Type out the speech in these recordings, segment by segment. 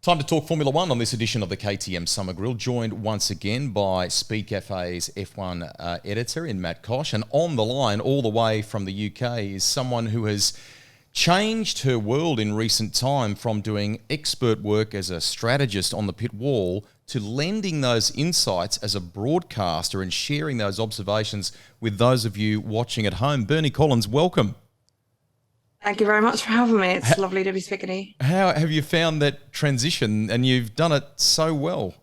Time to talk Formula One on this edition of the KTM Summer Grill, joined once again by Speedcafe's F1 editor in Matt Kosh. And on the line, all the way from the UK, is someone who has changed her world in recent time from doing expert work as a strategist on the pit wall to lending those insights as a broadcaster and sharing those observations with those of you watching at home. Bernie Collins, welcome. Thank you very much for having me. It's lovely to be speaking to you. How have you found that transition? And you've done it so well.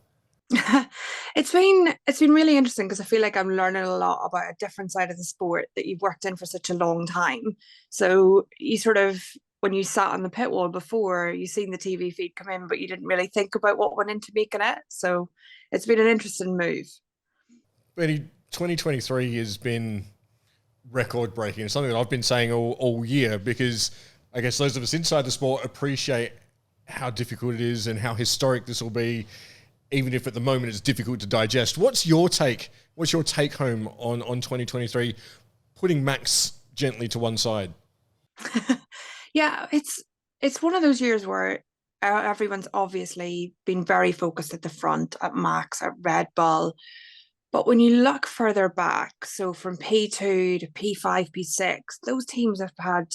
It's been really interesting because I feel like I'm learning a lot about a different side of the sport that you've worked in for such a long time. So you sort of, when you sat on the pit wall before, you seen the TV feed come in, but you didn't really think about what went into making it. So it's been an interesting move. Bernie, 2023 has been record-breaking. It's something that I've been saying all year, because I guess those of us inside the sport appreciate how difficult it is and how historic this will be, even if at the moment it's difficult to digest. What's your take home on 2023, putting Max gently to one side? Yeah, it's one of those years where everyone's obviously been very focused at the front, at Max, at Red Bull. But when you look further back, so from P2 to P5, P6, those teams have had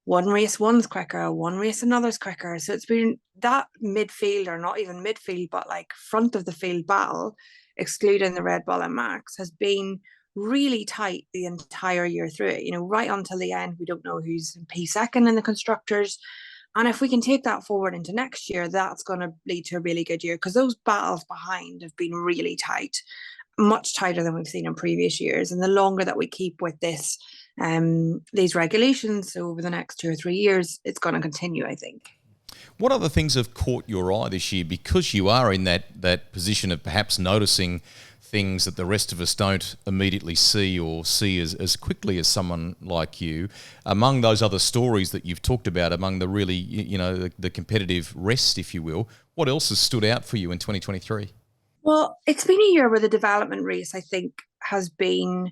one race one's quicker, one race another's quicker. So it's been that midfield, or not even midfield, but like front of the field battle, excluding the Red Bull and Max, has been really tight the entire year through it. You know, right until the end, we don't know who's in P2 in the constructors. And if we can take that forward into next year, that's going to lead to a really good year, because those battles behind have been really tight, much tighter than we've seen in previous years. And the longer that we keep with this, these regulations, so over the next 2 or 3 years, it's going to continue, I think. What other things have caught your eye this year, because you are in that position of perhaps noticing things that the rest of us don't immediately see, or see as quickly as someone like you? Among those other stories that you've talked about, among the really, the competitive rest, if you will, what else has stood out for you in 2023? Well, it's been a year where the development race, I think, has been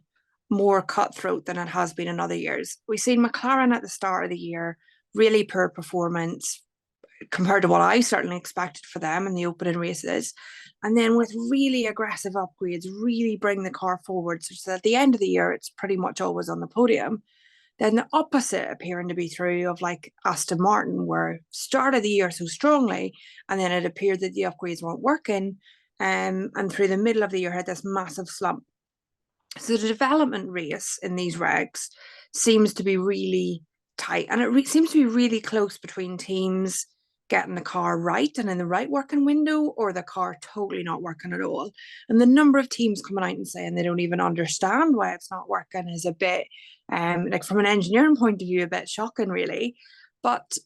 more cutthroat than it has been in other years. We've seen McLaren at the start of the year, really poor performance compared to what I certainly expected for them in the opening races. And then with really aggressive upgrades, really bring the car forward, so that at the end of the year, it's pretty much always on the podium. Then the opposite appearing to be true of like Aston Martin, where started the year so strongly, and then it appeared that the upgrades weren't working. And through the middle of the year had this massive slump. So the development race in these regs seems to be really tight, and it seems to be really close between teams getting the car right and in the right working window, or the car totally not working at all. And the number of teams coming out and saying they don't even understand why it's not working is a bit, like from an engineering point of view, a bit shocking, really. But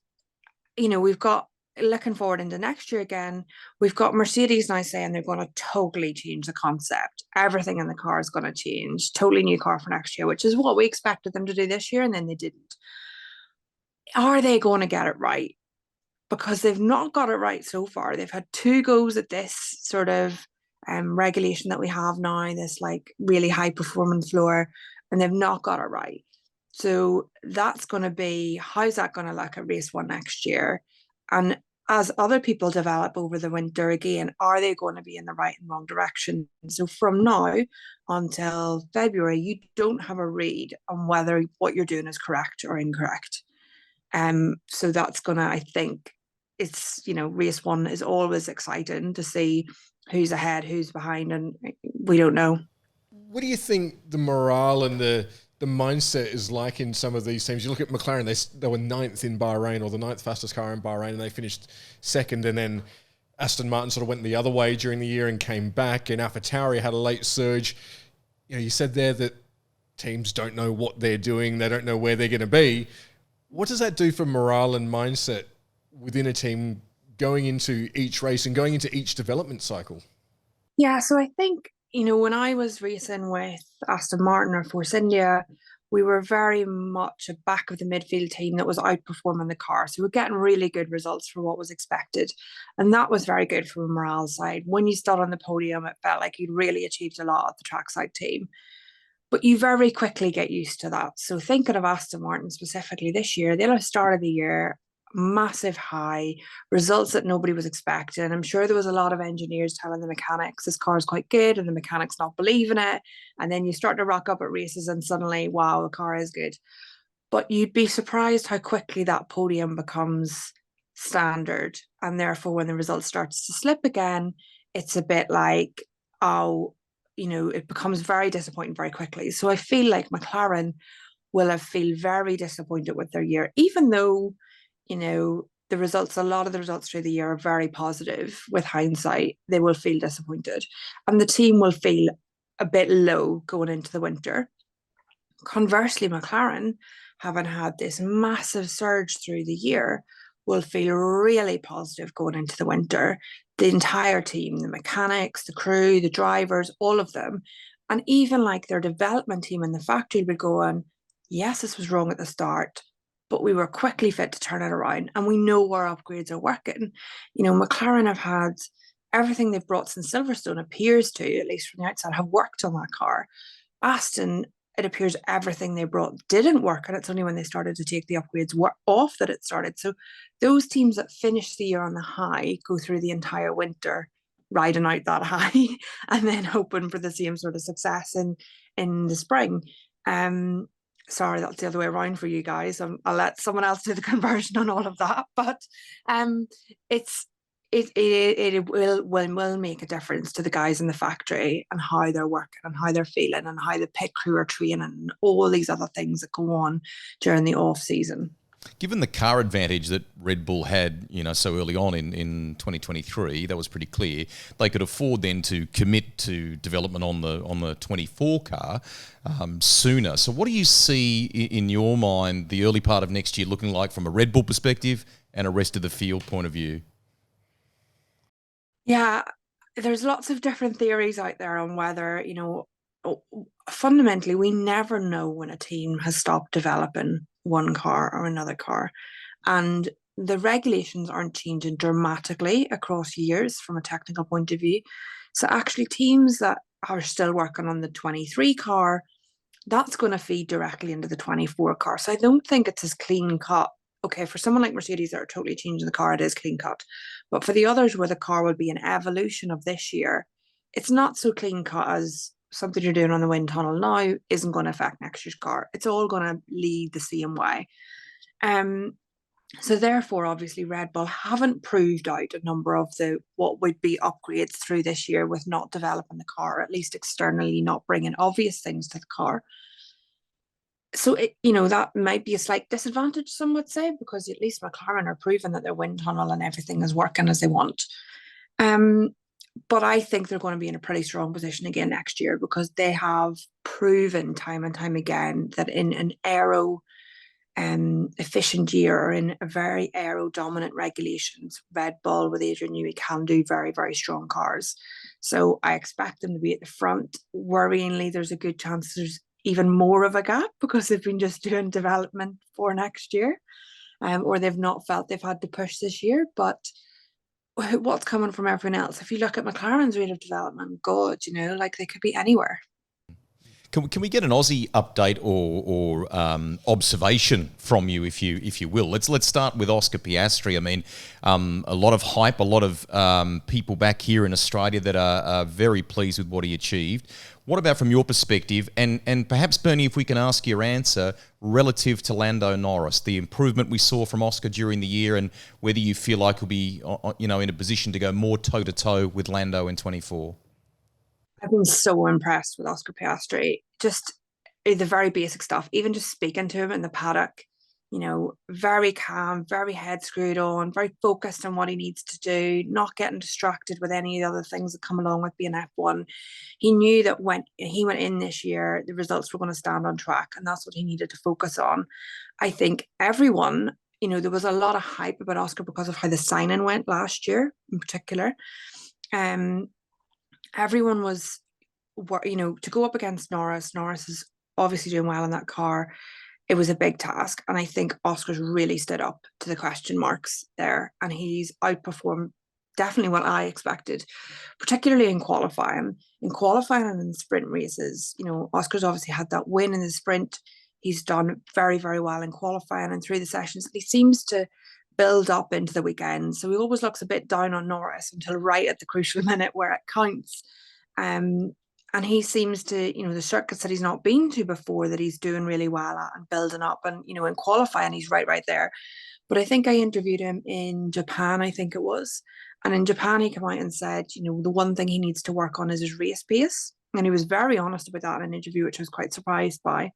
we've got, looking forward into next year again, we've got Mercedes now saying they're going to totally change the concept. Everything in the car is going to change. Totally new car for next year, which is what we expected them to do this year, and then they didn't. Are they going to get it right? Because they've not got it right so far. They've had 2 goes at this sort of regulation that we have now, this like really high performance floor, and they've not got it right. So that's going to be, how's that going to look at race 1 next year? And as other people develop over the winter again, are they going to be in the right and wrong direction? So from now until February, you don't have a read on whether what you're doing is correct or incorrect. So that's going to, I think, it's, race 1 is always exciting to see who's ahead, who's behind, and we don't know. What do you think the morale and the mindset is like in some of these teams? You look at McLaren, they were 9th in Bahrain, or the 9th fastest car in Bahrain, and they finished 2nd. And then Aston Martin sort of went the other way during the year and came back, and AlphaTauri had a late surge. You said there that teams don't know what they're doing, they don't know where they're going to be. What does that do for morale and mindset within a team going into each race and going into each development cycle? Yeah, so I think, when I was racing with Aston Martin or Force India, we were very much a back of the midfield team that was outperforming the car. So we're getting really good results for what was expected. And that was very good from a morale side. When you stood on the podium, it felt like you'd really achieved a lot at the trackside team. But you very quickly get used to that. So thinking of Aston Martin specifically this year, they'll have started the year massive high, results that nobody was expecting. I'm sure there was a lot of engineers telling the mechanics this car is quite good, and the mechanics not believing it. And then you start to rock up at races and suddenly, wow, the car is good. But you'd be surprised how quickly that podium becomes standard. And therefore, when the result starts to slip again, it's a bit like, oh, it becomes very disappointing very quickly. So I feel like McLaren will have feel very disappointed with their year, even though, a lot of the results through the year are very positive. With hindsight, they will feel disappointed, and the team will feel a bit low going into the winter. Conversely, McLaren, having had this massive surge through the year, will feel really positive going into the winter. The entire team, the mechanics, the crew, the drivers, all of them. And even like their development team in the factory will be going, yes, this was wrong at the start, but we were quickly fit to turn it around. And we know where upgrades are working. McLaren have had everything they've brought since Silverstone appears to, at least from the outside, have worked on that car. Aston, it appears everything they brought didn't work, and it's only when they started to take the upgrades off that it started. So those teams that finish the year on the high go through the entire winter riding out that high and then hoping for the same sort of success in the spring. Sorry, that's the other way around for you guys. I'll let someone else do the conversion on all of that, but it will make a difference to the guys in the factory and how they're working and how they're feeling and how the pit crew are training and all these other things that go on during the off season. Given the car advantage that Red Bull had, so early on in 2023, that was pretty clear. They could afford then to commit to development on the 24 car sooner. So what do you see in your mind the early part of next year looking like from a Red Bull perspective and a rest of the field point of view? Yeah, there's lots of different theories out there on whether, fundamentally, we never know when a team has stopped developing one car or another car. And the regulations aren't changing dramatically across years from a technical point of view. So actually teams that are still working on the 23 car, that's going to feed directly into the 24 car. So I don't think it's as clean cut. Okay, for someone like Mercedes that are totally changing the car, it is clean cut. But for the others where the car will be an evolution of this year, it's not so clean cut as something you're doing on the wind tunnel now isn't going to affect next year's car. It's all going to lead the same way. So therefore, obviously, Red Bull haven't proved out a number of what would be upgrades through this year with not developing the car, or at least externally not bringing obvious things to the car. So, that might be a slight disadvantage, some would say, because at least McLaren are proving that their wind tunnel and everything is working as they want. But I think they're going to be in a pretty strong position again next year because they have proven time and time again that in an aero efficient year or in a very aero dominant regulations, Red Bull with Adrian Newey can do very, very strong cars. So I expect them to be at the front. Worryingly, there's a good chance there's even more of a gap because they've been just doing development for next year, or they've not felt they've had to push this year. But what's coming from everyone else? If you look at McLaren's rate of development, God, they could be anywhere. Can we get an Aussie update or observation from you, if you will? Let's start with Oscar Piastri. I mean, a lot of hype, a lot of people back here in Australia that are very pleased with what he achieved. What about from your perspective, and perhaps, Bernie, if we can ask your answer relative to Lando Norris, the improvement we saw from Oscar during the year, and whether you feel like he'll be, in a position to go more toe-to-toe with Lando in 24? I've been so impressed with Oscar Piastri. Just the very basic stuff, even just speaking to him in the paddock, very calm, very head screwed on, very focused on what he needs to do, not getting distracted with any of the other things that come along with being F1. He knew that when he went in this year, the results were going to stand on track, and that's what he needed to focus on. I think everyone, there was a lot of hype about Oscar because of how the signing went last year in particular. Everyone was, to go up against Norris. Norris is obviously doing well in that car. It was a big task. And I think Oscar's really stood up to the question marks there. And he's outperformed definitely what I expected, particularly in qualifying. In qualifying and in sprint races, Oscar's obviously had that win in the sprint. He's done very, very well in qualifying and through the sessions. He seems to build up into the weekend. So he always looks a bit down on Norris until right at the crucial minute where it counts. And he seems to, the circuits that he's not been to before that he's doing really well at and building up, and, in qualifying, he's right there. But I think I interviewed him in Japan, I think it was. And in Japan, he came out and said, the one thing he needs to work on is his race pace. And he was very honest about that in an interview, which I was quite surprised by.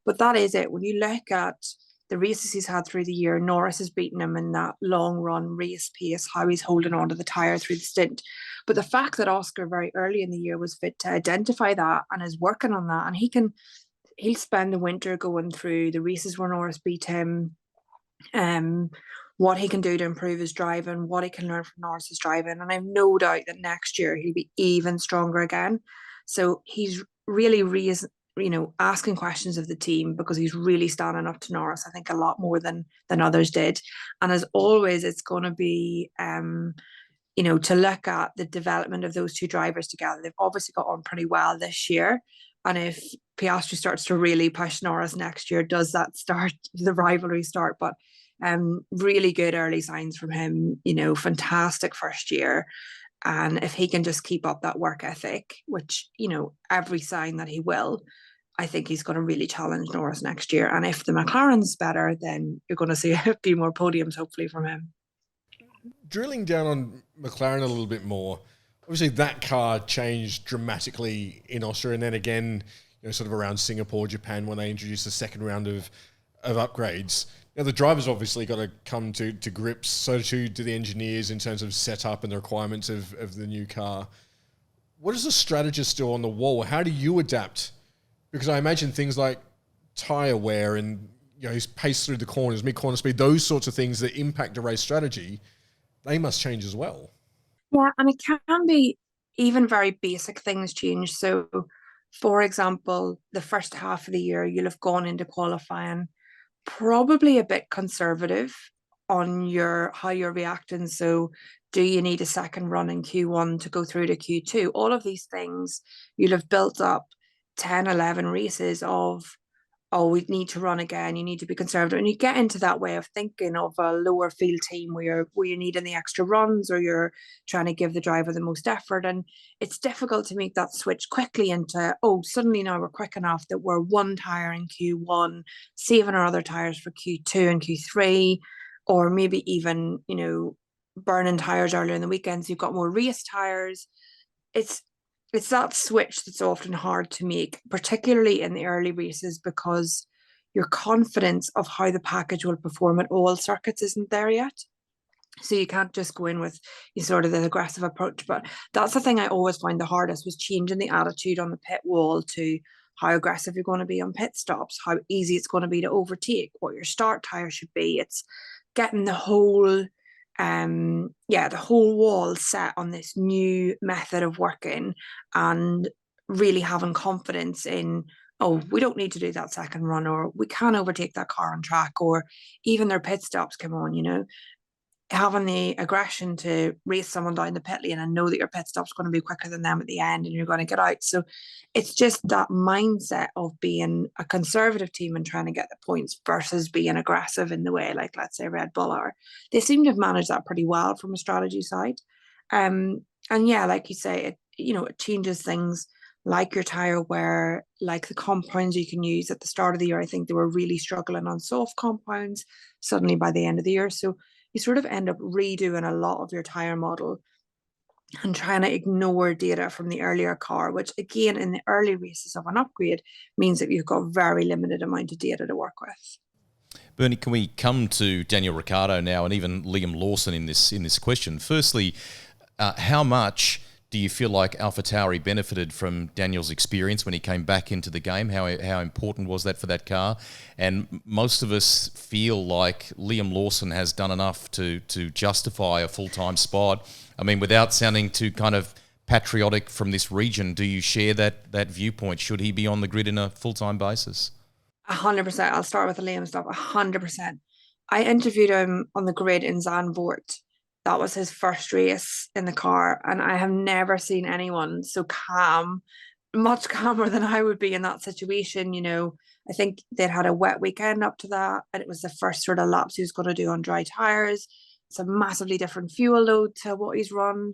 But that is it. When you look at the races he's had through the year, Norris has beaten him in that long run race pace, how he's holding on to the tyre through the stint. But the fact that Oscar very early in the year was fit to identify that and is working on that, and he'll spend the winter going through the races where Norris beat him, what he can do to improve his driving, what he can learn from Norris's driving. And I've no doubt that next year he'll be even stronger again. So he's really asking questions of the team, because he's really standing up to Norris, I think, a lot more than others did. And as always, it's going to be, to look at the development of those two drivers together. They've obviously got on pretty well this year. And if Piastri starts to really push Norris next year, does that start the rivalry start? But really good early signs from him, fantastic first year. And if he can just keep up that work ethic, which, every sign that he will, I think he's going to really challenge Norris next year. And if the McLaren's better, then you're going to see a few more podiums, hopefully, from him. Drilling down on McLaren a little bit more, obviously that car changed dramatically in Austria, and then again, sort of around Singapore, Japan, when they introduced the second round of upgrades. Now, the drivers obviously got to come to grips, so too do the engineers in terms of setup and the requirements of the new car. What does the strategist do on the wall? How do you adapt? Because I imagine things like tyre wear and his pace through the corners, mid-corner speed, those sorts of things that impact a race strategy, they must change as well. Yeah, and it can be even very basic things change. So, for example, the first half of the year, you'll have gone into qualifying probably a bit conservative on how you're reacting. So do you need a second run in Q1 to go through to Q2? All of these things, you'll have built up 10, 11 races of, oh, we need to run again, you need to be conservative. And you get into that way of thinking of a lower field team where you're needing the extra runs, or you're trying to give the driver the most effort. And it's difficult to make that switch quickly into, oh, suddenly now we're quick enough that we're one tyre in Q1, saving our other tyres for Q2 and Q3, or maybe even, burning tyres earlier in the weekends. You've got more race tyres. It's that switch that's often hard to make, particularly in the early races, because your confidence of how the package will perform at all circuits isn't there yet. So you can't just go in with sort of the aggressive approach. But that's the thing I always find the hardest, was changing the attitude on the pit wall to how aggressive you're going to be on pit stops, how easy it's going to be to overtake, what your start tire should be. It's getting the whole wall set on this new method of working, and really having confidence in, oh, we don't need to do that second run, or we can overtake that car on track, or even their pit stops come on, having the aggression to race someone down the pit lane and know that your pit stop's going to be quicker than them at the end and you're going to get out. So it's just that mindset of being a conservative team and trying to get the points versus being aggressive in the way, like, let's say, Red Bull are. They seem to have managed that pretty well from a strategy side. And yeah, like you say, it changes things like your tyre wear, like the compounds you can use. At the start of the year, I think they were really struggling on soft compounds, suddenly by the end of the year. So you sort of end up redoing a lot of your tyre model and trying to ignore data from the earlier car, which again, in the early races of an upgrade, means that you've got very limited amount of data to work with. Bernie, can we come to Daniel Ricciardo now, and even Liam Lawson in this question? Firstly, how much do you feel like AlphaTauri benefited from Daniel's experience when he came back into the game? How important was that for that car? And most of us feel like Liam Lawson has done enough to justify a full-time spot. I mean, without sounding too kind of patriotic from this region, do you share that viewpoint? Should he be on the grid in a full-time basis? 100%. I'll start with the Liam stuff. 100%. I interviewed him on the grid in Zandvoort. That was his first race in the car, and I have never seen anyone so calm, much calmer than I would be in that situation. You know, I think they'd had a wet weekend up to that, and it was the first sort of laps he was going to do on dry tires. It's a massively different fuel load to what he's run.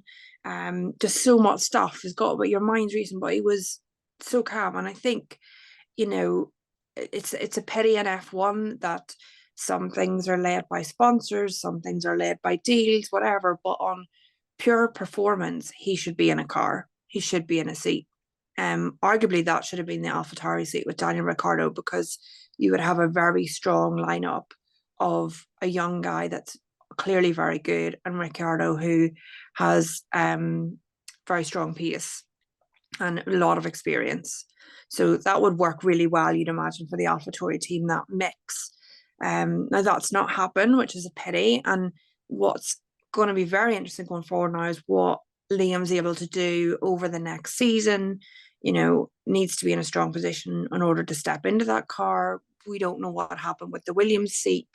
Just so much stuff has got, but your mind's racing. But he was so calm, and I think, you know, it's a pity in F1 that some things are led by sponsors, some things are led by deals, whatever. But on pure performance, he should be in a car. He should be in a seat. Arguably, that should have been the AlphaTauri seat with Daniel Ricciardo, because you would have a very strong lineup of a young guy that's clearly very good, and Ricciardo, who has very strong pace and a lot of experience. So that would work really well, you'd imagine, for the AlphaTauri team, that mix. Now that's not happened, which is a pity. And what's going to be very interesting going forward now is what Liam's able to do over the next season. You know, needs to be in a strong position in order to step into that car. We don't know what happened with the Williams seat,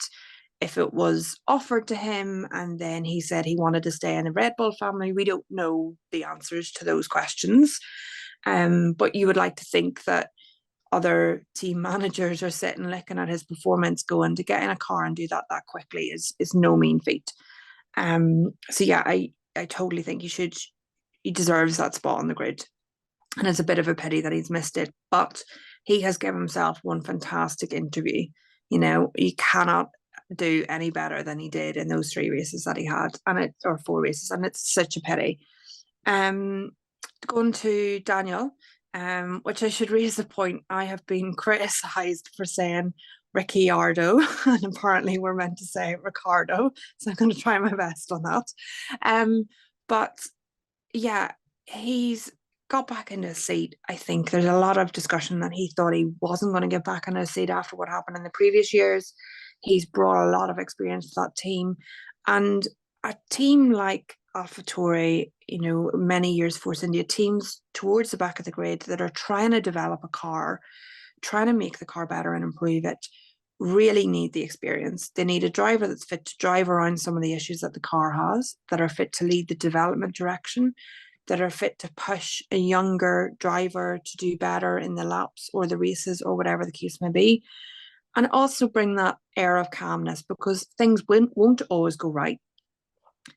if it was offered to him and then he said he wanted to stay in the Red Bull family. We don't know the answers to those questions. But you would like to think that other team managers are sitting looking at his performance, going, to get in a car and do that quickly is no mean feat. So yeah, I totally think he deserves that spot on the grid. And it's a bit of a pity that he's missed it, but he has given himself one fantastic interview. You know, he cannot do any better than he did in those 3 races that he had, or 4 races, and it's such a pity. Going to Daniel, which I should raise the point, I have been criticised for saying Ricciardo, and apparently we're meant to say Ricciardo, so I'm going to try my best on that. But yeah, he's got back into his seat. I think there's a lot of discussion that he thought he wasn't going to get back into his seat after what happened in the previous years. He's brought a lot of experience to that team, and a team like AlphaTauri, you know, many years Force India teams towards the back of the grid that are trying to develop a car, trying to make the car better and improve it, really need the experience. They need a driver that's fit to drive around some of the issues that the car has, that are fit to lead the development direction, that are fit to push a younger driver to do better in the laps or the races or whatever the case may be. And also bring that air of calmness, because things won't always go right.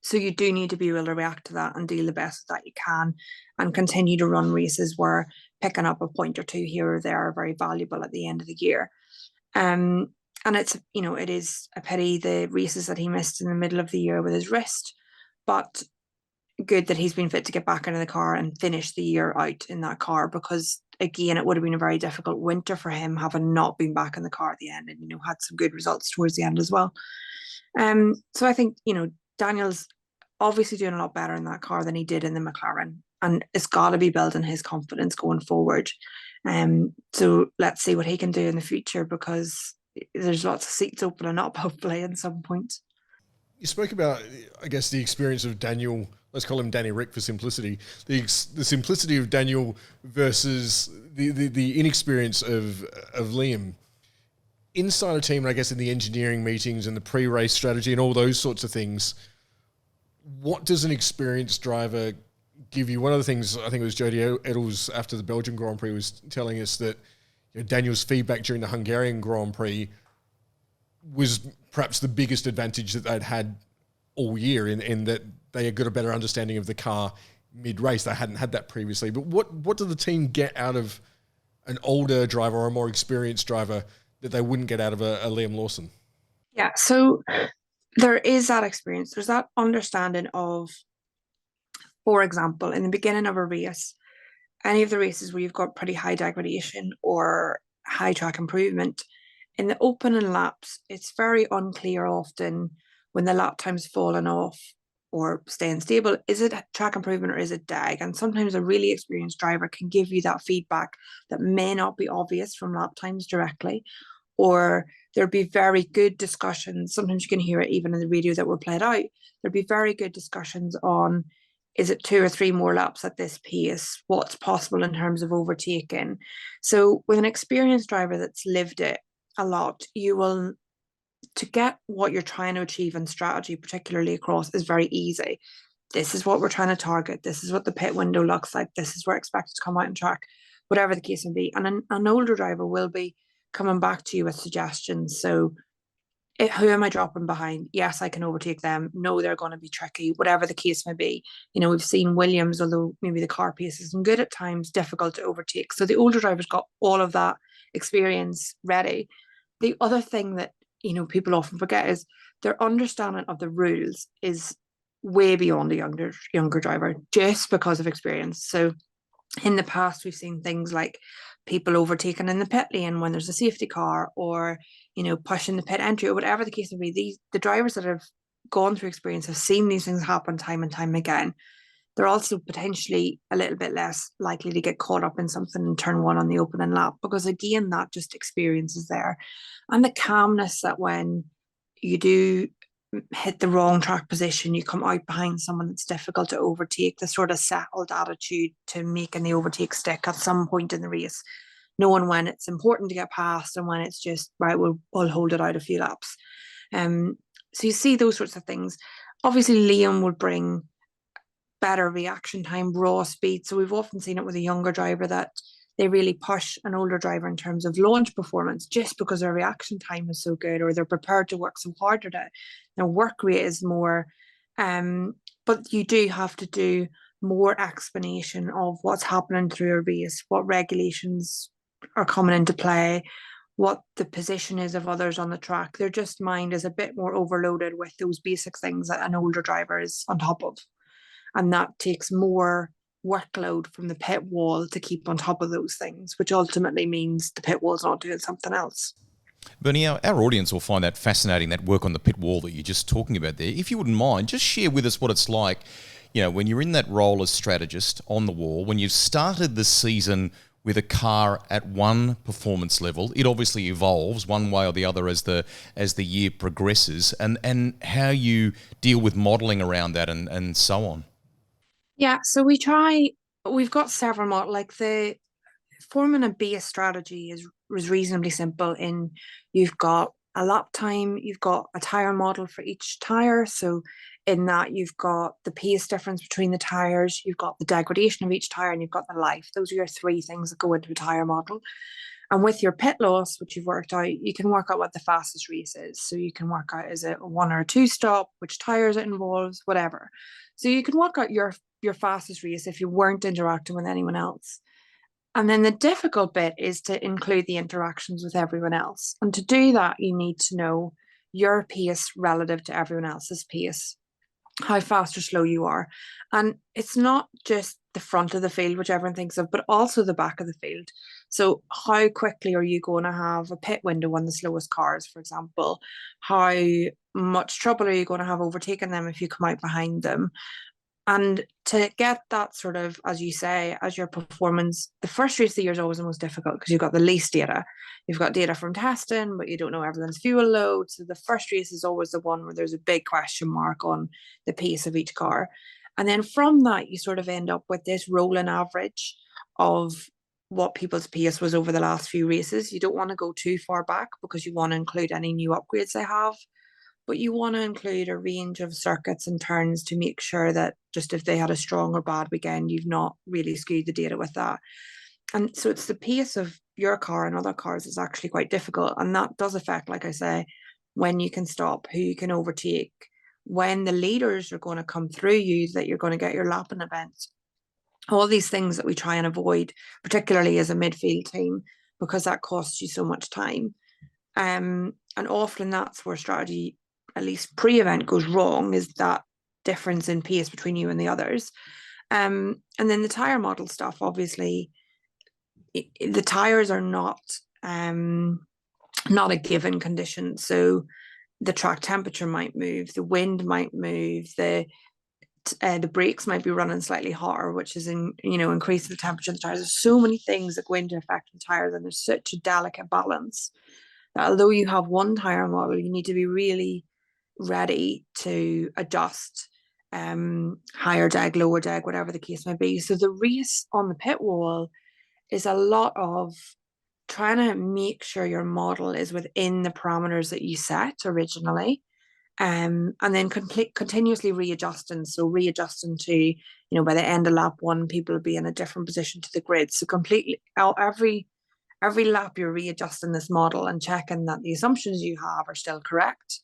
So you do need to be able to react to that and deal the best that you can, and continue to run races where picking up a point or two here or there are very valuable at the end of the year. And it's, you know, it is a pity the races that he missed in the middle of the year with his wrist, but good that he's been fit to get back into the car and finish the year out in that car, because again, it would have been a very difficult winter for him, having not been back in the car at the end, and, you know, had some good results towards the end as well. So I think, you know, Daniel's obviously doing a lot better in that car than he did in the McLaren, and it's got to be building his confidence going forward. So let's see what he can do in the future, because there's lots of seats opening up hopefully at some point. You spoke about, I guess, the experience of Daniel. Let's call him Danny Rick for simplicity. The simplicity of Daniel versus the inexperience of Liam. Inside a team, I guess, in the engineering meetings and the pre-race strategy and all those sorts of things, what does an experienced driver give you? One of the things, I think it was Jody Eddles after the Belgian Grand Prix was telling us that, you know, Daniel's feedback during the Hungarian Grand Prix was perhaps the biggest advantage that they'd had all year, in that they had got a better understanding of the car mid-race. They hadn't had that previously. But what did the team get out of an older driver or a more experienced driver that they wouldn't get out of a Liam Lawson? Yeah, so there is that experience. There's that understanding of, for example, in the beginning of a race, any of the races where you've got pretty high degradation or high track improvement, in the opening laps, it's very unclear often when the lap time's fallen off or staying stable. Is it track improvement or is it deg? And sometimes a really experienced driver can give you that feedback that may not be obvious from lap times directly, or there'd be very good discussions. Sometimes you can hear it even in the radio that were played out. There'd be very good discussions on, is it 2 or 3 more laps at this pace? What's possible in terms of overtaking? So with an experienced driver that's lived it a lot, you will, to get what you're trying to achieve in strategy, particularly across, is very easy. This is what we're trying to target. This is what the pit window looks like. This is where expected to come out and track. whatever the case may be. And an older driver will be coming back to you with suggestions. So who am I dropping behind? Yes, I can overtake them. No, they're going to be tricky, whatever the case may be. We've seen Williams, although maybe the car pace isn't good at times, difficult to overtake. So the older drivers got all of that experience ready. The other thing that, people often forget is their understanding of the rules is way beyond a younger driver just because of experience. So in the past, we've seen things like people overtaking in the pit lane when there's a safety car, or pushing the pit entry, or whatever the case may be. The drivers that have gone through experience have seen these things happen time and time again. They're also potentially a little bit less likely to get caught up in something in turn one on the opening lap, because again, that just experience is there. And the calmness that when you do hit the wrong track position, you come out behind someone that's difficult to overtake, the sort of settled attitude to making the overtake stick at some point in the race, knowing when it's important to get past and when it's just, right, we'll hold it out a few laps. So you see those sorts of things. Obviously, Liam will bring better reaction time, raw speed. So we've often seen it with a younger driver that they really push an older driver in terms of launch performance just because their reaction time is so good, or they're prepared to work so hard at it. Their work rate is more, but you do have to do more explanation of what's happening through a race, what regulations are coming into play, what the position is of others on the track. Their just mind is a bit more overloaded with those basic things that an older driver is on top of. And that takes more workload from the pit wall to keep on top of those things, which ultimately means the pit wall's not doing something else. Bernie, our audience will find that fascinating, that work on the pit wall that you're just talking about there. If you wouldn't mind, just share with us what it's like, when you're in that role as strategist on the wall, when you've started the season with a car at one performance level. It obviously evolves one way or the other as the year progresses, and how you deal with modelling around that and so on. Yeah, so we've got several models. Like the forming a base strategy is reasonably simple. In you've got a lap time, you've got a tire model for each tire. So in that, you've got the pace difference between the tires, you've got the degradation of each tire, and you've got the life. Those are your three things that go into a tire model. And with your pit loss, which you've worked out, you can work out what the fastest race is. So you can work out, is it a 1 or a 2 stop, which tires it involves, whatever. So you can work out your fastest race if you weren't interacting with anyone else. And then the difficult bit is to include the interactions with everyone else. And to do that, you need to know your pace relative to everyone else's pace, how fast or slow you are. And it's not just the front of the field, which everyone thinks of, but also the back of the field. So how quickly are you going to have a pit window on the slowest cars, for example? How much trouble are you going to have overtaking them if you come out behind them? And to get that sort of, as you say, as your performance, the first race of the year is always the most difficult because you've got the least data. You've got data from testing, but you don't know everyone's fuel load. So the first race is always the one where there's a big question mark on the pace of each car. And then from that, you sort of end up with this rolling average of what people's pace was over the last few races. You don't want to go too far back because you want to include any new upgrades they have, but you want to include a range of circuits and turns to make sure that just if they had a strong or bad weekend, you've not really skewed the data with that. And so it's the pace of your car and other cars is actually quite difficult. And that does affect, like I say, when you can stop, who you can overtake, when the leaders are going to come through you, that you're going to get your lapping events. All these things that we try and avoid, particularly as a midfield team, because that costs you so much time. And often that's where strategy, at least pre-event, goes wrong, is that difference in pace between you and the others. And then the tire model stuff, obviously, the tires are not a given condition. So the track temperature might move, the wind might move, the brakes might be running slightly hotter, which is increasing the temperature of the tires. There's so many things that go into affecting tires, and there's such a delicate balance that although you have one tire model, you need to be really ready to adjust higher deg, lower deg, whatever the case may be. So the race on the pit wall is a lot of trying to make sure your model is within the parameters that you set originally, and then continuously readjusting. So readjusting to, you know, by the end of lap one, people will be in a different position to the grid. So completely every lap you're readjusting this model and checking that the assumptions you have are still correct,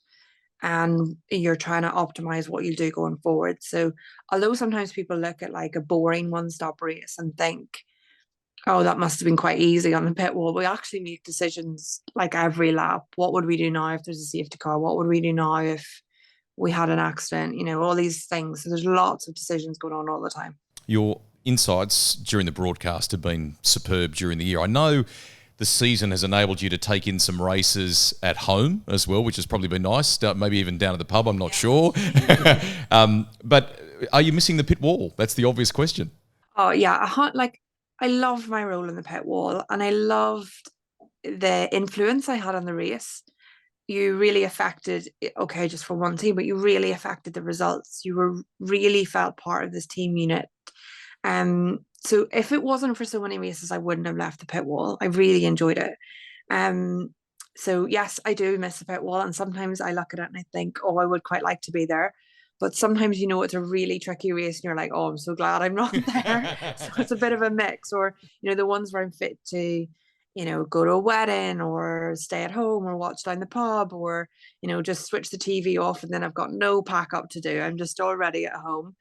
and you're trying to optimize what you do going forward. So although sometimes people look at like a boring one-stop race and think, oh, that must have been quite easy on the pit wall, we actually make decisions like every lap. What would we do now if there's a safety car? What would we do now if we had an accident? You know, all these things. So there's lots of decisions going on all the time. Your insights during the broadcast have been superb during the year. I know the season has enabled you to take in some races at home as well, which has probably been nice. Maybe even down at the pub, I'm not sure. But are you missing the pit wall? That's the obvious question. Oh, yeah. I loved my role in the pit wall, and I loved the influence I had on the race. You really affected, okay, just for one team, but you really affected the results. You really felt part of this team unit. So if it wasn't for so many races, I wouldn't have left the pit wall. I really enjoyed it. So yes, I do miss the pit wall, and sometimes I look at it and I think, oh, I would quite like to be there. But sometimes, you know, it's a really tricky race and you're like, oh, I'm so glad I'm not there. So it's a bit of a mix. Or, you know, the ones where I'm fit to, you know, go to a wedding or stay at home or watch down the pub, or, you know, just switch the TV off and then I've got no pack up to do. I'm just already at home.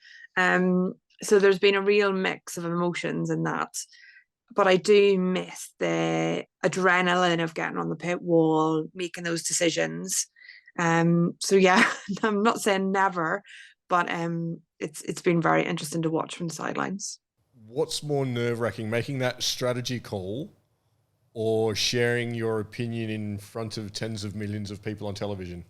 So there's been a real mix of emotions in that. But I do miss the adrenaline of getting on the pit wall, making those decisions. So yeah, I'm not saying never, but it's been very interesting to watch from the sidelines. What's more nerve-wracking, making that strategy call or sharing your opinion in front of tens of millions of people on television?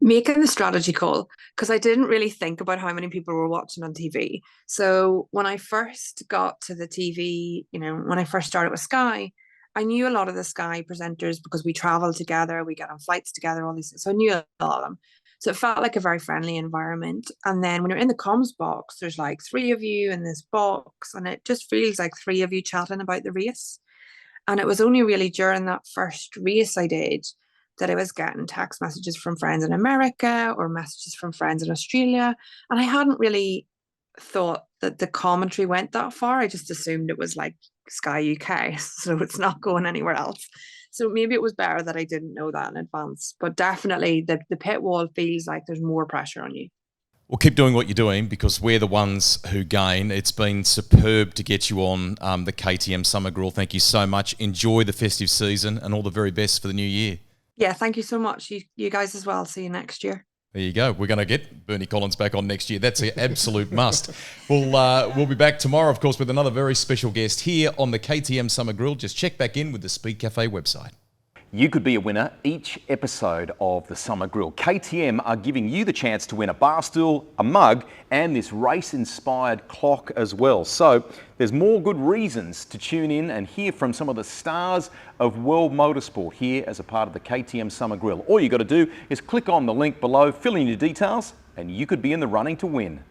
Making the strategy call, because I didn't really think about how many people were watching on TV. So when I first got to the TV, you know, when I first started with Sky, I knew a lot of the Sky presenters because we travel together, we get on flights together, all these things. So I knew a lot of them. So it felt like a very friendly environment. And then when you're in the comms box, there's like three of you in this box, and it just feels like three of you chatting about the race. And it was only really during that first race I did that I was getting text messages from friends in America or messages from friends in Australia. And I hadn't really thought that the commentary went that far. I just assumed it was like Sky UK, so it's not going anywhere else. So maybe it was better that I didn't know that in advance. But definitely the pit wall feels like there's more pressure on you. Well, keep doing what you're doing, because we're the ones who gain. It's been superb to get you on the KTM Summer Grill. Thank you so much. Enjoy the festive season and all the very best for the new year. Yeah, thank you so much. You guys as well. See you next year. There you go. We're going to get Bernie Collins back on next year. That's an absolute must. We'll be back tomorrow, of course, with another very special guest here on the KTM Summer Grill. Just check back in with the Speedcafe website. You could be a winner each episode of the Summer Grill. KTM are giving you the chance to win a bar stool, a mug, and this race-inspired clock as well. So there's more good reasons to tune in and hear from some of the stars of world motorsport here as a part of the KTM Summer Grill. All you got to do is click on the link below, fill in your details, and you could be in the running to win.